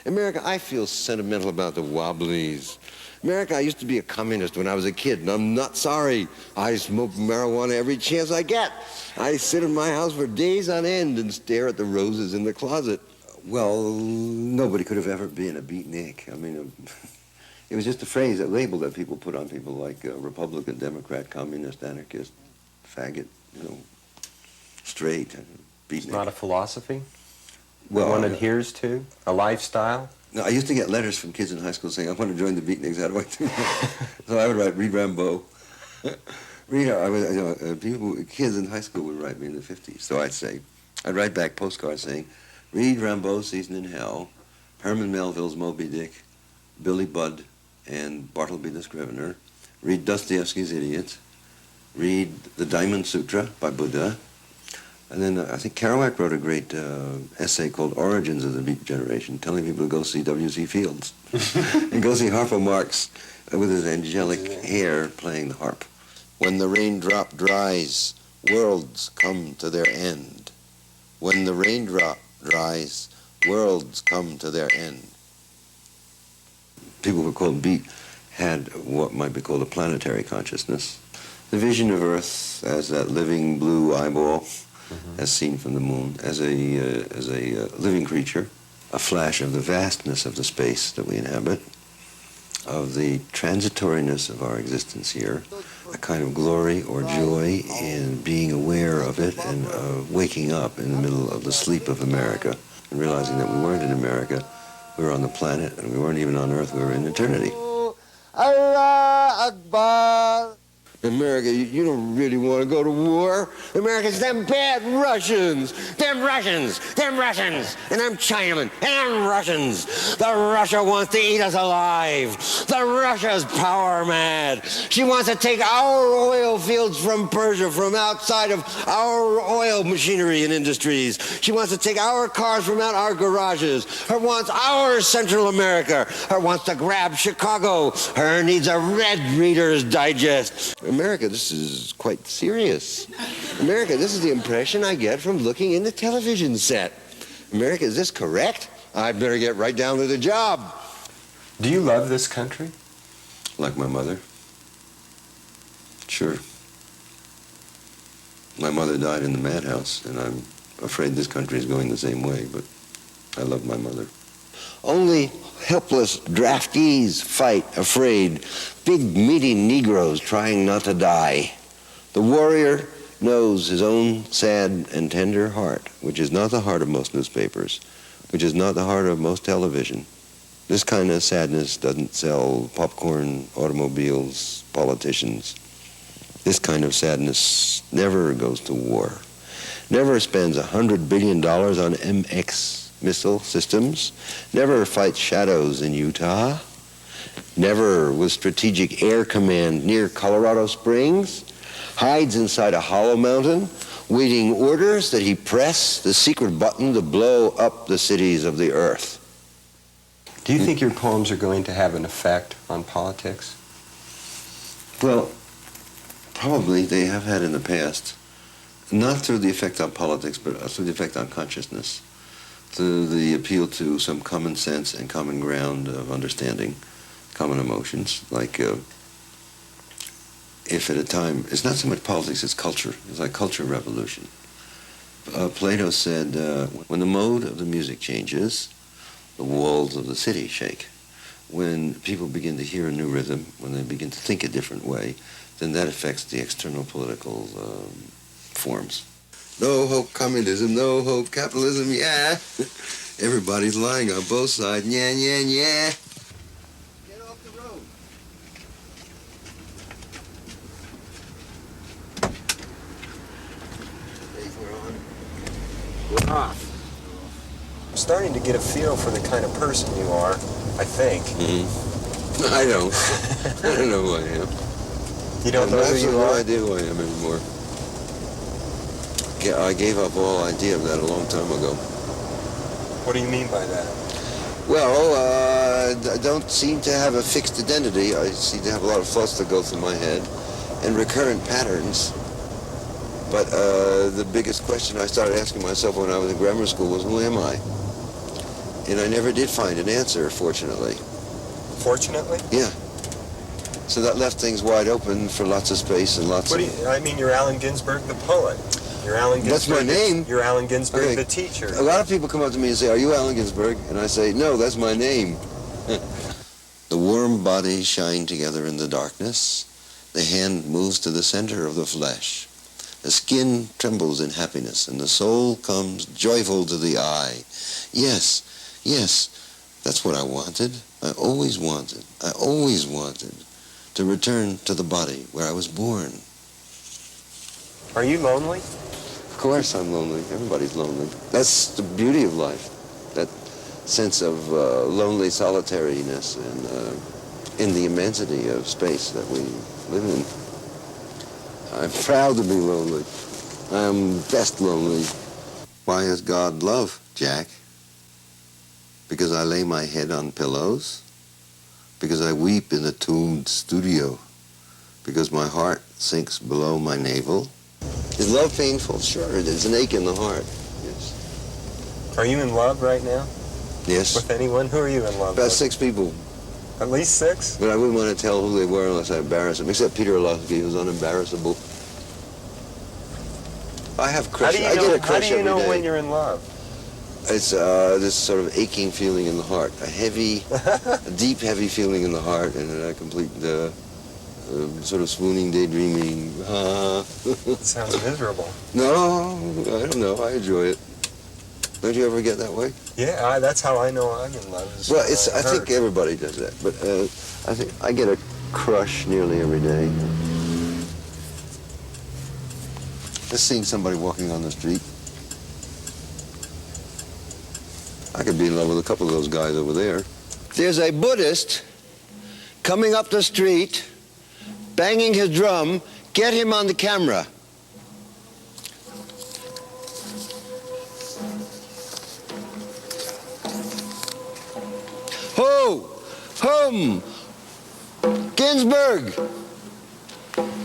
America, I feel sentimental about the Wobblies. America, I used to be a communist when I was a kid, and I'm not sorry. I smoke marijuana every chance I get. I sit in my house for days on end and stare at the roses in the closet. Well, nobody could have ever been a beatnik. I mean, it was just a phrase, a label that people put on people like Republican, Democrat, Communist, Anarchist, faggot, straight, beatnik. It's not a philosophy? Well, one adheres to? A lifestyle? No, I used to get letters from kids in high school saying, I want to join the beatniks, how do I do that? So I would write, read Rimbaud. Kids in high school would write me in the 50s. So I'd write back postcards saying, read Rimbaud, Season in Hell, Herman Melville's Moby Dick, Billy Budd, and Bartleby the Scrivener, read Dostoevsky's Idiot, read The Diamond Sutra by Buddha, and then I think Kerouac wrote a great essay called Origins of the Beat Generation, telling people to go see W.C. Fields and go see Harpo Marx with his angelic hair playing the harp. When the raindrop dries, worlds come to their end. When the raindrop dries, worlds come to their end. People who were called beat had what might be called a planetary consciousness. The vision of Earth as that living blue eyeball, as seen from the moon, as a living creature, a flash of the vastness of the space that we inhabit, of the transitoriness of our existence here, a kind of glory or joy in being aware of it and waking up in the middle of the sleep of America and realizing that we weren't in America, we were on the planet, and we weren't even on Earth, we were in eternity. Allah Akbar. America, you don't really want to go to war. America's them bad Russians. Them Russians, and them Chinamen, and them Russians. The Russia wants to eat us alive. The Russia's power mad. She wants to take our oil fields from Persia, from outside of our oil machinery and industries. She wants to take our cars from out our garages. Her wants our Central America. Her wants to grab Chicago. Her needs a Red Reader's Digest. America, this is quite serious. America, this is the impression I get from looking in the television set. America, is this correct? I better get right down to the job. Do you love this country? Like my mother? Sure. My mother died in the madhouse, and I'm afraid this country is going the same way, but I love my mother. Only helpless draftees fight, afraid, big meaty Negroes trying not to die. The warrior knows his own sad and tender heart, which is not the heart of most newspapers, which is not the heart of most television. This kind of sadness doesn't sell popcorn, automobiles, politicians. This kind of sadness never goes to war, never spends $100 billion on MX missile systems, never fights shadows in Utah, never with Strategic Air Command near Colorado Springs, hides inside a hollow mountain, waiting orders that he press the secret button to blow up the cities of the earth. Do you think your poems are going to have an effect on politics? Well, probably they have had in the past, not through the effect on politics, but through the effect on consciousness. To the appeal to some common sense and common ground of understanding, common emotions, like if at a time, it's not so much politics, it's culture. It's like culture revolution. Plato said, when the mode of the music changes, the walls of the city shake. When people begin to hear a new rhythm, when they begin to think a different way, then that affects the external political forms. No hope communism, no hope capitalism, yeah. Everybody's lying on both sides, yeah. Get off the road. We're off. I'm starting to get a feel for the kind of person you are, I think. Mm-hmm. I don't know who I am. You don't know who you are? I have no idea who I am anymore. I gave up all idea of that a long time ago. What do you mean by that? Well, I don't seem to have a fixed identity. I seem to have a lot of thoughts that go through my head and recurrent patterns. But the biggest question I started asking myself when I was in grammar school was, who am I? And I never did find an answer, fortunately. Fortunately? Yeah. So that left things wide open for lots of space and lots What of... do you, I mean, you're Allen Ginsberg, the poet. You're Allen Ginsberg. That's my name. You're Allen Ginsberg, Okay. the teacher. A lot of people come up to me and say, "Are you Allen Ginsberg?" And I say, "No, that's my name." The warm bodies shine together in the darkness. The hand moves to the center of the flesh. The skin trembles in happiness, and the soul comes joyful to the eye. Yes, yes, that's what I wanted. I always wanted to return to the body where I was born. Are you lonely? Of course I'm lonely. Everybody's lonely. That's the beauty of life. That sense of lonely solitariness and in the immensity of space that we live in. I'm proud to be lonely. I'm best lonely. Why is God love, Jack? Because I lay my head on pillows? Because I weep in a tombed studio? Because my heart sinks below my navel? Is love painful? Sure, there's an ache in the heart. Yes. Are you in love right now? Yes. With anyone? Who are you in love About with? 6 people. At least 6? But I wouldn't want to tell who they were unless I embarrassed them, except Peter Orlovsky, who's unembarrassable. I have crush. I get a crush How do you every know day. when you're in love? It's this sort of aching feeling in the heart, a deep, heavy feeling in the heart, and a complete sort of swooning, daydreaming. Sounds miserable. No, I don't know. I enjoy it. Don't you ever get that way? Yeah, that's how I know I'm in love. Well, I think everybody does that, but I think I get a crush nearly every day. Just seeing somebody walking on the street. I could be in love with a couple of those guys over there. There's a Buddhist coming up the street, banging his drum. Get him on the camera. Ho! Hum! Ginsberg!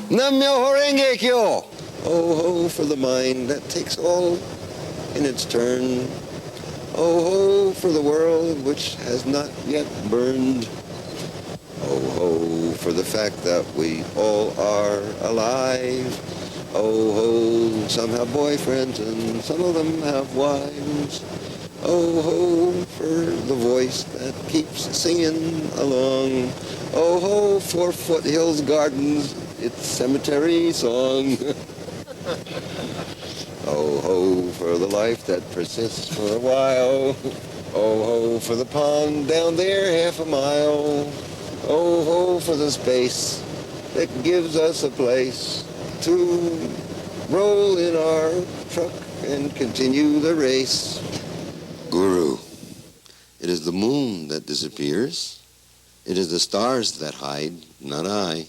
Nam-myoho Renge Kyo! Oh ho for the mind that takes all in its turn. Oh ho for the world which has not yet burned. Oh ho for the fact that we all are alive. Oh ho, some have boyfriends and some of them have wives. Oh ho for the voice that keeps singing along. Oh ho for Foothills Gardens, its cemetery song. Oh ho for the life that persists for a while. Oh ho for the pond down there 1/2 mile. Oh ho for the space that gives us a place to roll in our truck and continue the race. Guru, it is the moon that disappears. It is the stars that hide, not I.